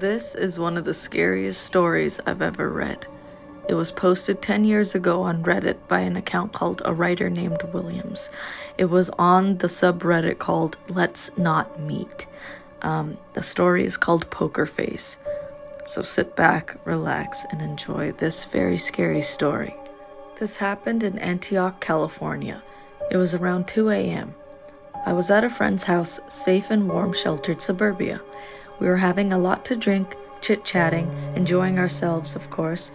This is one of the scariest stories I've ever read. It was posted 10 years ago on Reddit by an account called A Writer Named Williams. It was on the subreddit called Let's Not Meet. The story is called Poker Face. So sit back, relax, and enjoy this very scary story. This happened in Antioch, California. It was around 2 a.m. I was at a friend's house, safe in warm, sheltered suburbia. We were having a lot to drink, chit-chatting, enjoying ourselves, of course.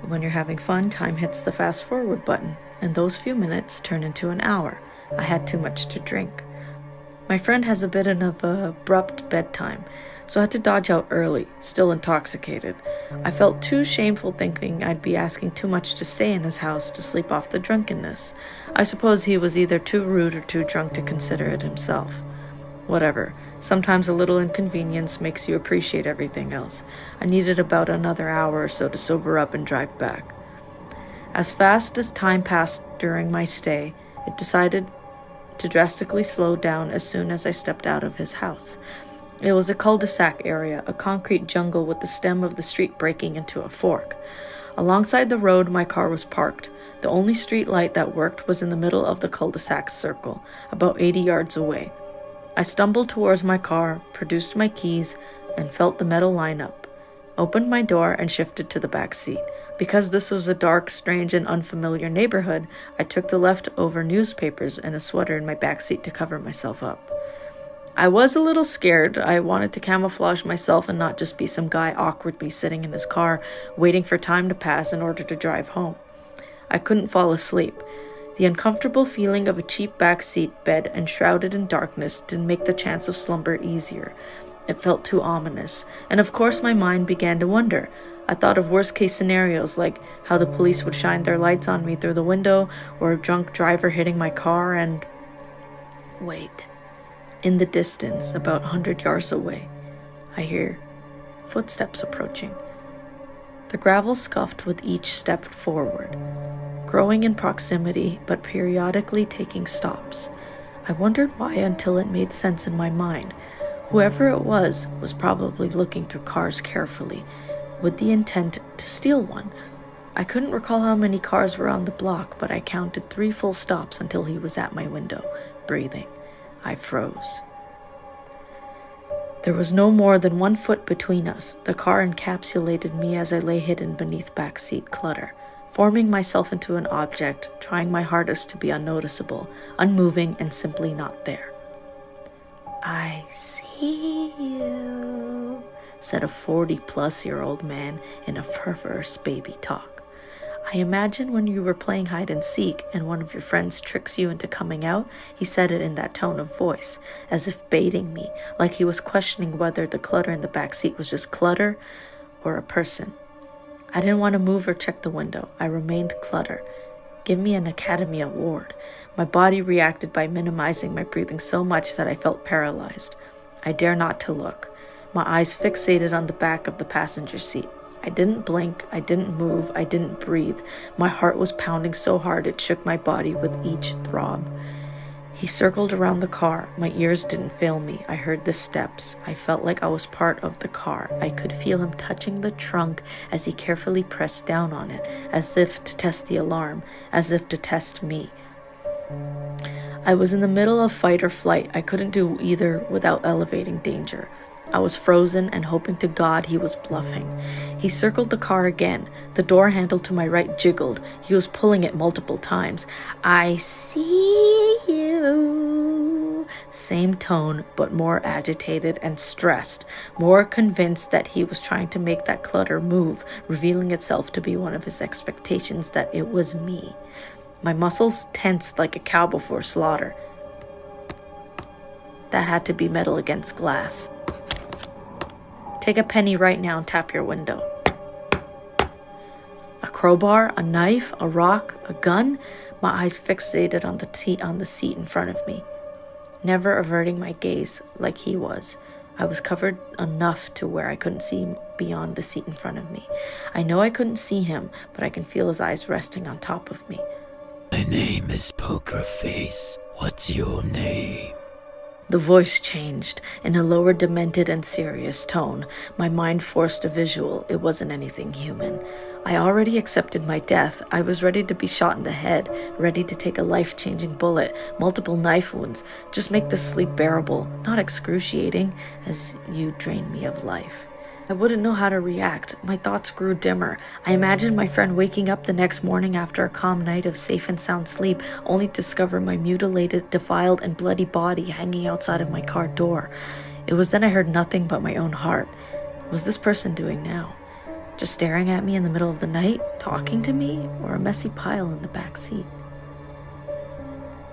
When you're having fun, time hits the fast-forward button, and those few minutes turn into an hour. I had too much to drink. My friend has a bit of an abrupt bedtime, so I had to dodge out early, still intoxicated. I felt too shameful thinking I'd be asking too much to stay in his house to sleep off the drunkenness. I suppose he was either too rude or too drunk to consider it himself. Whatever. Sometimes a little inconvenience makes you appreciate everything else. I needed about another hour or so to sober up and drive back. As fast as time passed during my stay, it decided to drastically slow down as soon as I stepped out of his house. It was a cul-de-sac area, a concrete jungle with the stem of the street breaking into a fork. Alongside the road, my car was parked. The only street light that worked was in the middle of the cul-de-sac circle, about 80 yards away. I stumbled towards my car, produced my keys, and felt the metal line up. Opened my door and shifted to the back seat. Because this was a dark, strange, and unfamiliar neighborhood, I took the leftover newspapers and a sweater in my back seat to cover myself up. I was a little scared. I wanted to camouflage myself and not just be some guy awkwardly sitting in his car, waiting for time to pass in order to drive home. I couldn't fall asleep. The uncomfortable feeling of a cheap backseat bed enshrouded in darkness didn't make the chance of slumber easier. It felt too ominous, and of course my mind began to wonder. I thought of worst-case scenarios, like how the police would shine their lights on me through the window, or a drunk driver hitting my car, and... Wait. In the distance, about 100 yards away, I hear footsteps approaching. The gravel scuffed with each step forward, growing in proximity, but periodically taking stops. I wondered why until it made sense in my mind. Whoever it was probably looking through cars carefully, with the intent to steal one. I couldn't recall how many cars were on the block, but I counted 3 full stops until he was at my window, breathing. I froze. There was no more than 1 foot between us. The car encapsulated me as I lay hidden beneath backseat clutter, forming myself into an object, trying my hardest to be unnoticeable, unmoving, and simply not there. "I see you," said a 40-plus-year-old man in a perverse baby talk. I imagine when you were playing hide and seek and one of your friends tricks you into coming out, he said it in that tone of voice, as if baiting me, like he was questioning whether the clutter in the back seat was just clutter or a person. I didn't want to move or check the window. I remained clutter. Give me an Academy Award. My body reacted by minimizing my breathing so much that I felt paralyzed. I dare not to look. My eyes fixated on the back of the passenger seat. I didn't blink, I didn't move, I didn't breathe. My heart was pounding so hard it shook my body with each throb. He circled around the car. My ears didn't fail me. I heard the steps. I felt like I was part of the car. I could feel him touching the trunk as he carefully pressed down on it, as if to test the alarm, as if to test me. I was in the middle of fight or flight. I couldn't do either without elevating danger. I was frozen and hoping to God he was bluffing. He circled the car again. The door handle to my right jiggled. He was pulling it multiple times. "I see you." Same tone, but more agitated and stressed, more convinced that he was trying to make that clutter move, revealing itself to be one of his expectations that it was me. My muscles tensed like a cow before slaughter. That had to be metal against glass. "Take a penny right now and tap your window." A crowbar, a knife, a rock, a gun? My eyes fixated on the seat in front of me, never averting my gaze like he was. I was covered enough to where I couldn't see beyond the seat in front of me. I know I couldn't see him, but I can feel his eyes resting on top of me. "My name is Poker Face. What's your name?" The voice changed. In a lower, demented, and serious tone. My mind forced a visual. It wasn't anything human. I already accepted my death. I was ready to be shot in the head, ready to take a life-changing bullet, multiple knife wounds. Just make the sleep bearable, not excruciating, as you drain me of life. I wouldn't know how to react. My thoughts grew dimmer. I imagined my friend waking up the next morning after a calm night of safe and sound sleep, only to discover my mutilated, defiled, and bloody body hanging outside of my car door. It was then I heard nothing but my own heart. What was this person doing now? Just staring at me in the middle of the night, talking to me, or a messy pile in the back seat?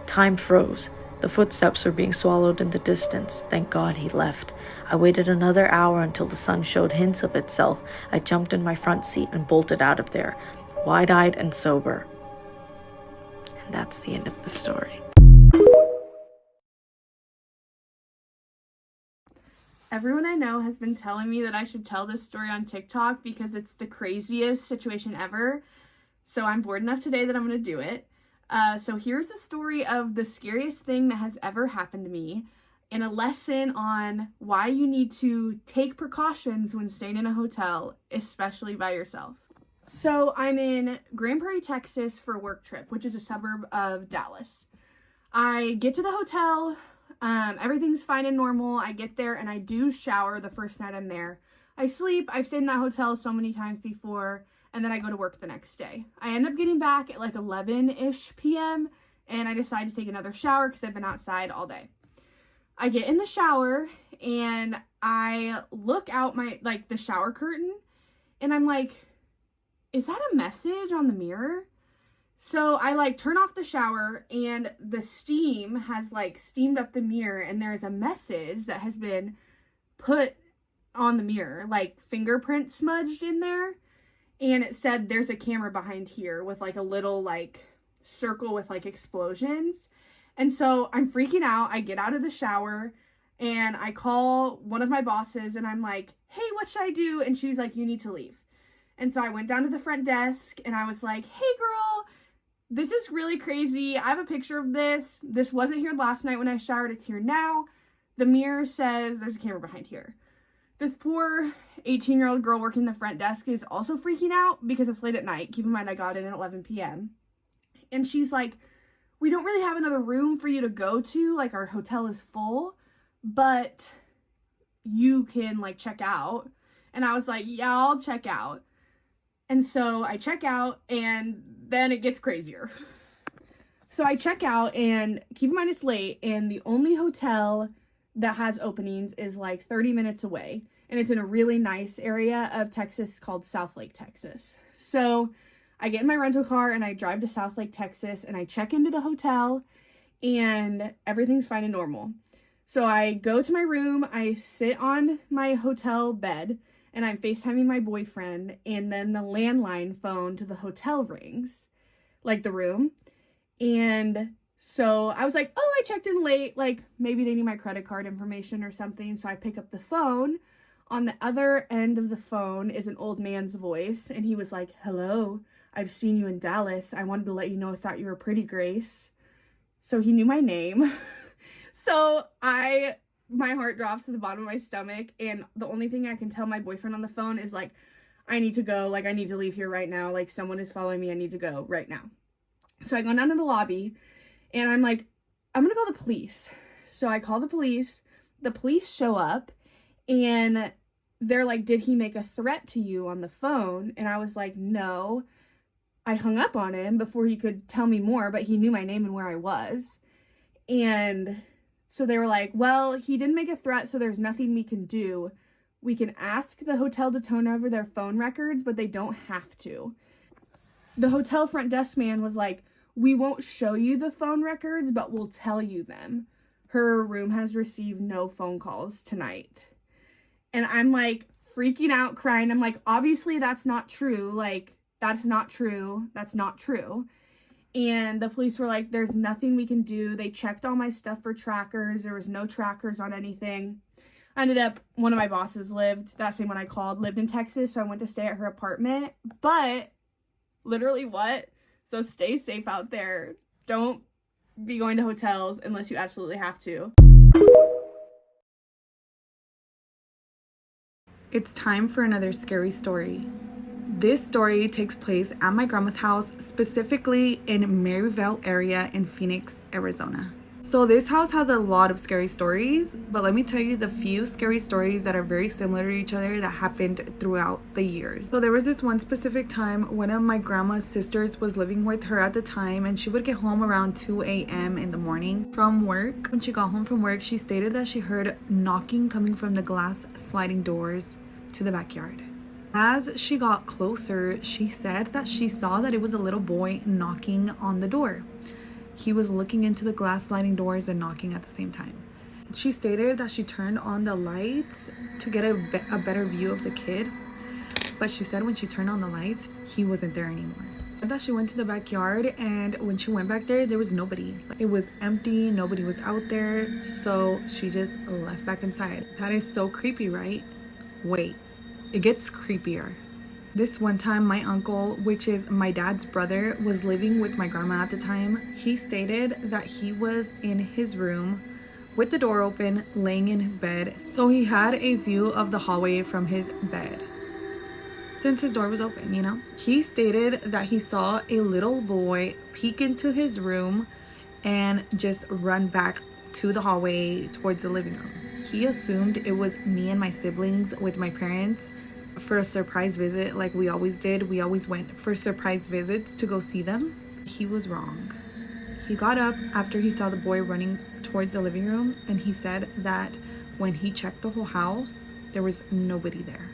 Time froze. The footsteps were being swallowed in the distance. Thank God he left. I waited another hour until the sun showed hints of itself. I jumped in my front seat and bolted out of there, wide-eyed and sober. And that's the end of the story. Everyone I know has been telling me that I should tell this story on TikTok because it's the craziest situation ever. So I'm bored enough today that I'm going to do it. So here's the story of the scariest thing that has ever happened to me, and a lesson on why you need to take precautions when staying in a hotel, especially by yourself. So I'm in Grand Prairie, Texas for a work trip, which is a suburb of Dallas. I get to the hotel, everything's fine and normal. I get there and I do shower the first night I'm there. I sleep. I've stayed in that hotel so many times before. And then I go to work the next day. I end up getting back at like 11-ish p.m. and I decide to take another shower because I've been outside all day. I get in the shower and I look out the shower curtain and I'm like, is that a message on the mirror? So I turn off the shower and the steam has steamed up the mirror and there's a message that has been put on the mirror, fingerprint smudged in there. And it said, there's a camera behind here with a little circle with explosions. And so I'm freaking out. I get out of the shower and I call one of my bosses and I'm like, hey, what should I do? And she's like, you need to leave. And so I went down to the front desk and I was like, hey girl, this is really crazy. I have a picture of this. This wasn't here last night when I showered. It's here now. The mirror says there's a camera behind here. This poor 18-year-old girl working the front desk is also freaking out because it's late at night. Keep in mind, I got in at 11 p.m. And she's like, we don't really have another room for you to go to. Our hotel is full, but you can, check out. And I was like, yeah, I'll check out. And so I check out, and then it gets crazier. So I check out, and keep in mind it's late, and the only hotel that has openings is 30 minutes away, and it's in a really nice area of Texas called Southlake, Texas. So I get in my rental car and I drive to Southlake, Texas, and I check into the hotel and everything's fine and normal. So I go to my room, I sit on my hotel bed and I'm FaceTiming my boyfriend, and then the landline phone to the hotel rings, the room. And so I was like, oh, I checked in late, maybe they need my credit card information or something. So I pick up the phone. On the other end of the phone is an old man's voice, and he was like, hello, I've seen you in Dallas. I wanted to let you know I thought you were pretty, Grace. So he knew my name. So my heart drops to the bottom of my stomach, and the only thing I can tell my boyfriend on the phone is I need to go, I need to leave here right now. Someone is following me. I need to go right now. So I go down to the lobby. And I'm like, I'm going to call the police. So I call the police. The police show up and they're like, did he make a threat to you on the phone? And I was like, no. I hung up on him before he could tell me more, but he knew my name and where I was. And so they were like, well, he didn't make a threat, so there's nothing we can do. We can ask the hotel to turn over their phone records, but they don't have to. The hotel front desk man was like, we won't show you the phone records, but we'll tell you them. Her room has received no phone calls tonight. And I'm freaking out, crying. I'm like, obviously that's not true. That's not true. That's not true. And the police were like, there's nothing we can do. They checked all my stuff for trackers. There was no trackers on anything. I ended up, one of my bosses that same one I called, lived in Texas. So I went to stay at her apartment. But literally what? So stay safe out there. Don't be going to hotels unless you absolutely have to. It's time for another scary story. This story takes place at my grandma's house, specifically in Maryvale area in Phoenix, Arizona. So this house has a lot of scary stories, but let me tell you the few scary stories that are very similar to each other that happened throughout the years. So there was this one specific time one of my grandma's sisters was living with her at the time, and she would get home around 2 a.m. in the morning from work. When she got home from work, she stated that she heard knocking coming from the glass sliding doors to the backyard. As she got closer, she said that she saw that it was a little boy knocking on the door. He was looking into the glass sliding doors and knocking at the same time. She stated that she turned on the lights to get a better view of the kid, but she said when she turned on the lights, he wasn't there anymore. That she went to the backyard, and when she went back there was nobody. It was empty, nobody was out there, so she just left back inside. That is so creepy, right? Wait, it gets creepier. This one time, my uncle, which is my dad's brother, was living with my grandma at the time. He stated that he was in his room with the door open, laying in his bed, so he had a view of the hallway from his bed since his door was open, you know. He stated that he saw a little boy peek into his room and just run back to the hallway towards the living room. He assumed it was me and my siblings with my parents for a surprise visit, like we always did. We always went for surprise visits to go see them. He was wrong. He got up after he saw the boy running towards the living room, and he said that when he checked the whole house, there was nobody there.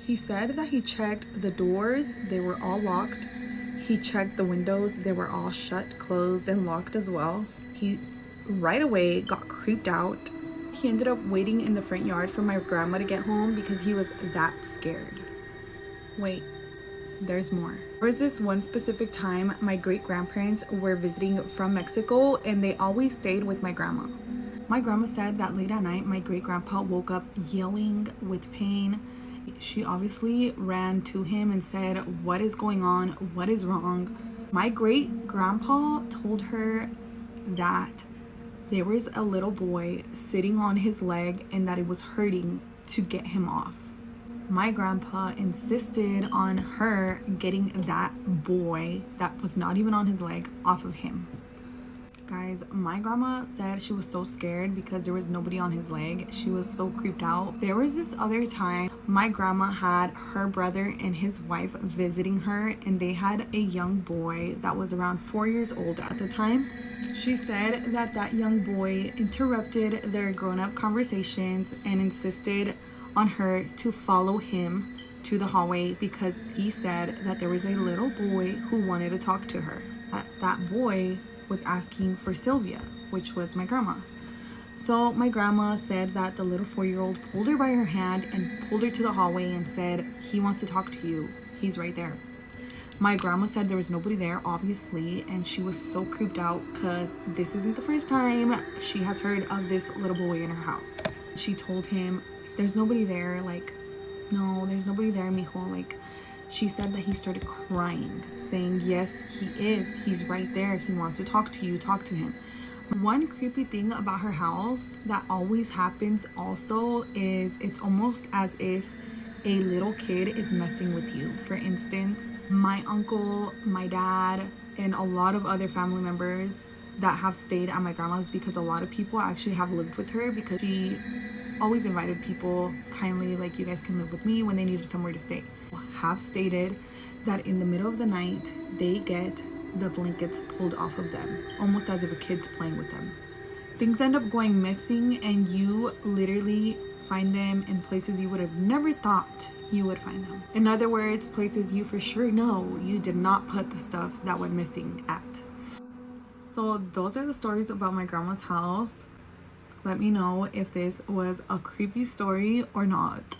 He said that he checked the doors, they were all locked. He checked the windows, they were all shut, closed, and locked as well. He right away got creeped out. He ended up waiting in the front yard for my grandma to get home because he was that scared. Wait, there's more. There was this one specific time my great-grandparents were visiting from Mexico, and they always stayed with my grandma. My grandma said that late at night, my great-grandpa woke up yelling with pain. She obviously ran to him and said, "What is going on? What is wrong?" My great-grandpa told her that there was a little boy sitting on his leg and that it was hurting to get him off. My grandpa insisted on her getting that boy that was not even on his leg off of him. Guys, my grandma said she was so scared because there was nobody on his leg. She was so creeped out. There was this other time my grandma had her brother and his wife visiting her, and they had a young boy that was around 4 years old at the time. She said that that young boy interrupted their grown-up conversations and insisted on her to follow him to the hallway because he said that there was a little boy who wanted to talk to her. That boy was asking for Sylvia, which was my grandma. So my grandma said that the little 4-year-old pulled her by her hand and pulled her to the hallway and said, "He wants to talk to you. He's right there." My grandma said there was nobody there, obviously, and she was so creeped out because this isn't the first time she has heard of this little boy in her house. She told him, "There's nobody there." Like, "No, there's nobody there, mijo." Like, she said that he started crying, saying, "Yes, he is. He's right there. He wants to talk to you. Talk to him." One creepy thing about her house that always happens also is it's almost as if a little kid is messing with you. For instance, my uncle, my dad, and a lot of other family members that have stayed at my grandma's, because a lot of people actually have lived with her because she always invited people kindly, like, "You guys can live with me," when they needed somewhere to stay. Have stated that in the middle of the night they get the blankets pulled off of them, almost as if a kid's playing with them. Things end up going missing, and you literally find them in places you would have never thought you would find them. In other words, places you for sure know you did not put the stuff that went missing at. So those are the stories about my grandma's house. Let me know if this was a creepy story or not.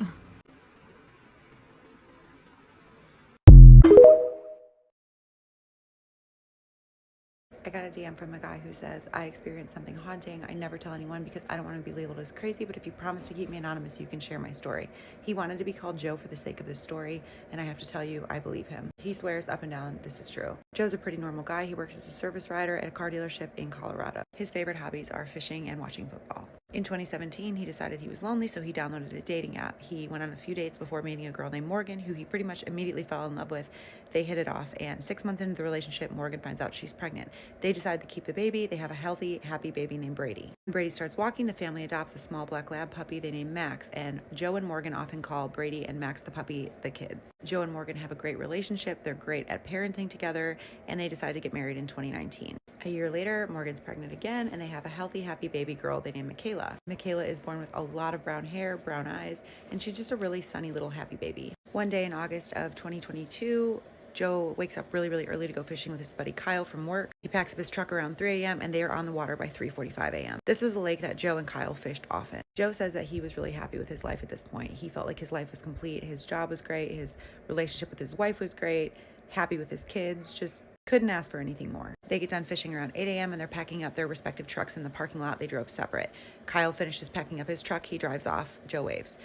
I got a DM from a guy who says, "I experienced something haunting. I never tell anyone because I don't want to be labeled as crazy, but if you promise to keep me anonymous, you can share my story." He wanted to be called Joe for the sake of this story, and I have to tell you, I believe him. He swears up and down this is true. Joe's a pretty normal guy. He works as a service rider at a car dealership in Colorado. His favorite hobbies are fishing and watching football. In 2017, he decided he was lonely, so he downloaded a dating app. He went on a few dates before meeting a girl named Morgan, who he pretty much immediately fell in love with. They hit it off, and 6 months into the relationship, Morgan finds out she's pregnant. They decide to keep the baby. They have a healthy, happy baby named Brady. When Brady starts walking, the family adopts a small black lab puppy they name Max, and Joe and Morgan often call Brady and Max the puppy the kids. Joe and Morgan have a great relationship. They're great at parenting together, and they decide to get married in 2019. A year later, Morgan's pregnant again, and they have a healthy, happy baby girl they name Michaela. Michaela is born with a lot of brown hair, brown eyes, and she's just a really sunny little happy baby. One day in August of 2022, Joe wakes up really, really early to go fishing with his buddy Kyle from work. He packs up his truck around 3 a.m. and they are on the water by 3:45 a.m. This was a lake that Joe and Kyle fished often. Joe says that he was really happy with his life at this point. He felt like his life was complete. His job was great. His relationship with his wife was great. Happy with his kids. Just couldn't ask for anything more. They get done fishing around 8 a.m. and they're packing up their respective trucks in the parking lot. They drove separate. Kyle finishes packing up his truck. He drives off. Joe waves.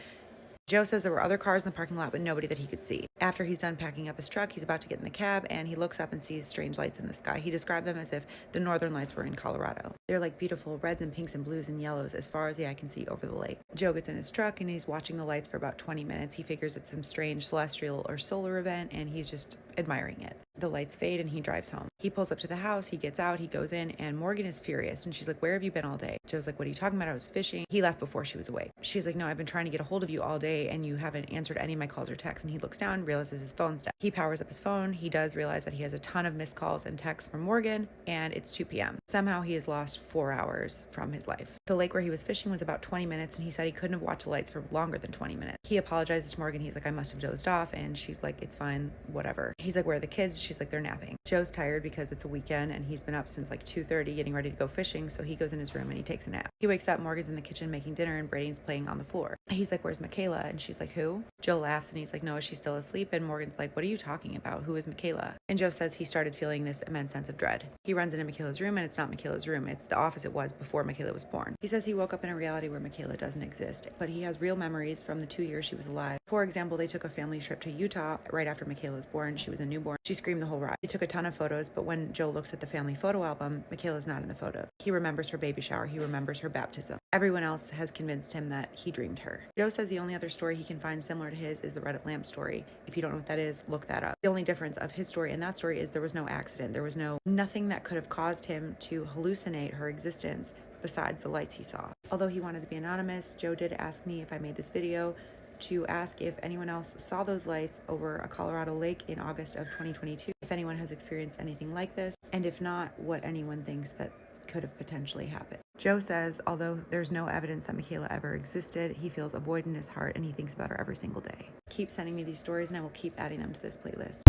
Joe says there were other cars in the parking lot, but nobody that he could see. After he's done packing up his truck, he's about to get in the cab, and he looks up and sees strange lights in the sky. He described them as if the northern lights were in Colorado. They're like beautiful reds and pinks and blues and yellows as far as the eye can see over the lake. Joe gets in his truck, and he's watching the lights for about 20 minutes. He figures it's some strange celestial or solar event, and he's just admiring it. The lights fade, and he drives home. He pulls up to the house, he gets out, he goes in, and Morgan is furious, and she's like, "Where have you been all day?" Joe's like, "What are you talking about? I was fishing." He left before she was awake. She's like, "No, I've been trying to get a hold of you all day, and you haven't answered any of my calls or texts." And he looks down, realizes his phone's dead. He powers up his phone. He does realize that he has a ton of missed calls and texts from Morgan, and it's 2 p.m. Somehow he has lost 4 hours from his life. The lake where he was fishing was about 20 minutes, and he said he couldn't have watched the lights for longer than 20 minutes. He apologizes to Morgan. He's like, "I must have dozed off," and she's like, "It's fine, whatever." He's like, "Where are the kids?" She's like, "They're napping." Joe's tired because it's a weekend, and he's been up since like 2:30 getting ready to go fishing, so he goes in his room and he takes a nap. He wakes up, Morgan's in the kitchen making dinner, and Brady's playing on the floor. He's like, "Where's Michaela?" And she's like, "Who?" Joe laughs, and he's like, "No, is she still asleep?" And Morgan's like, "What are you talking about? Who is Michaela?" And Joe says he started feeling this immense sense of dread. He runs into Michaela's room, and it's not Michaela's room. It's the office it was before Michaela was born. He says he woke up in a reality where Michaela doesn't exist, but he has real memories from the 2 years she was alive. For example, they took a family trip to Utah right after Michaela was born. She was a newborn. She screamed the whole ride. He took a ton of photos, but when Joe looks at the family photo album, Michaela's not in the photo. He remembers her baby shower. He remembers her baptism. Everyone else has convinced him that he dreamed her. Joe says the only other story he can find similar to his is the Reddit lamp story. If you don't know what that is, look that up. The only difference of his story and that story is there was no accident. There was nothing that could have caused him to hallucinate her existence besides the lights he saw. Although he wanted to be anonymous, Joe did ask me if I made this video to ask if anyone else saw those lights over a Colorado lake in August of 2022, if anyone has experienced anything like this, and if not, what anyone thinks that could have potentially happened. Joe says, although there's no evidence that Michaela ever existed, he feels a void in his heart and he thinks about her every single day. Keep sending me these stories and I will keep adding them to this playlist.